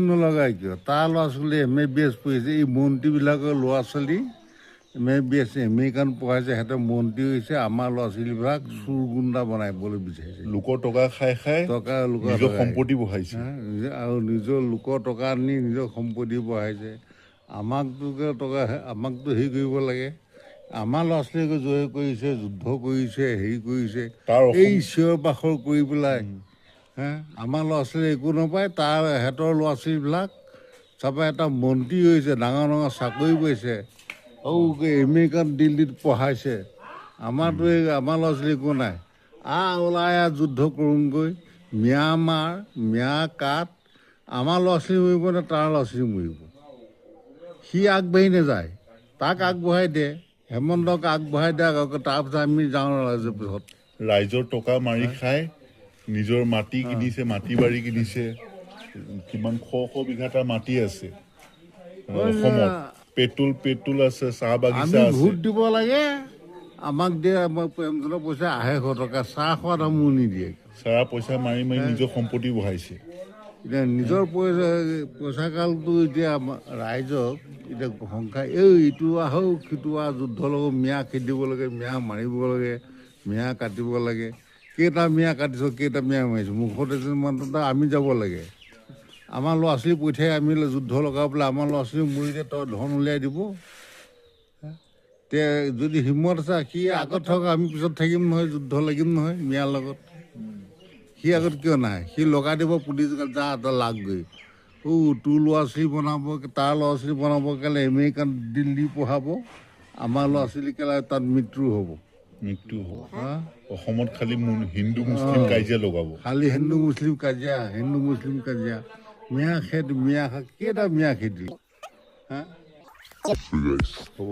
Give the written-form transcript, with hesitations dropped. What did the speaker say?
নলগাই কিয় তাৰ ল'ৰা ছোৱালী MABS পঢ়িছে এই মন্ত্ৰীবিলাকৰ ল'ৰা ছোৱালী MABS আমেৰিকান পঢ়াইছে সিহঁতে মন্ত্ৰী হৈছে আমাৰ ল'ৰা ছোৱালীবিলাক চুৰ গুণ্ডা বনাবলৈ বিচাৰিছে লোকৰ টকা খাই খাই টকা নিজৰ সম্পত্তি বঢ়াইছে আৰু নিজৰ লোকৰ টকা আনি নিজৰ সম্পত্তি বঢ়াইছে আমাকতো হেৰি কৰিব লাগে আমাৰ ল'ৰা ছোৱালীকে জয় কৰিছে যুদ্ধ কৰিছে হেৰি কৰিছে এই চিঞৰ বাখৰ কৰি পেলাই আমাৰ ল'ৰা ছোৱালী একো নাপায় তাৰ সিহঁতৰ ল'ৰা ছোৱালীবিলাক চাবা এটা মন্ত্ৰী হৈছে ডাঙৰ ডাঙৰ চাকৰি পাইছে আমেৰিকাত দিল্লীত পঢ়াইছে আমাৰ ল'ৰা ছোৱালী একো নাই ওলাই যুদ্ধ কৰোঁগৈ ম্যানমাৰ আমাৰ ল'ৰা ছোৱালী মৰিব নে তাৰ ল'ৰা ছোৱালী মৰিব সি আগবাঢ়ি নাযায় তাক আগবঢ়াই দে হেমন্তক আগবঢ়াই দিয়ক তাৰপিছত আমি যাওঁ ৰাইজৰ পিছত ৰাইজৰ টকা মাৰি খাই নিজৰ মাটি কিনিছে মাটি বাৰী কিনিছে কিমান শ বিঘা তাৰ মাটি আছে অসমত পেট্ৰল আছে চাহ বাগিচা আছে ভোট দিব লাগে আমাক দিয়ে আমাক পেঞ্চনৰ পইচা 250 টকা চাহ খোৱাত মোৰ নিদিয়ে চাৰা পইচা মাৰি মাৰি নিজৰ সম্পত্তি বঢ়াইছে এতিয়া নিজৰ পইচা কালটো এতিয়া ৰাইজক এতিয়া সংখ্যা ইটো আহক সিটো যুদ্ধ লগত মিয়া খেদিব লাগে মিয়া মাৰিব লাগে মিয়া কাটিব লাগে কেইটা মিয়া কাটিছ কেইটা মিয়া মাৰিছোঁ মুখত এজনমানটো আমি যাব লাগে আমাৰ ল'ৰা ছোৱালী পঠিয়াই আমি যুদ্ধ লগাই পেলাই আমাৰ ল'ৰা ছোৱালী মৰিলে তই ধন উলিয়াই দিব তে যদি হিম্মত আছে সি আগত থকা আমি পিছত থাকিম নহয় যুদ্ধ লাগিম নহয় মিয়াৰ লগত সি আগত কিয় নাই সি লগাই দিব পুলিচ যা তই লাগগৈ তোৰ ল'ৰা ছোৱালী বনাব তাৰ ল'ৰা ছোৱালী বনাব কেলে আমেৰিকান দিল্লী পঢ়াব আমাৰ ল'ৰা ছোৱালী কেলে তাত মৃত্যু হ'ব অসমত খালি হিন্দু মুছলিম কাজিয়া লগাব খালি হিন্দু মুছলিম কাজিয়া মিয়া খেদ মিয়া কেইটা মিয়া খেদি হ'ব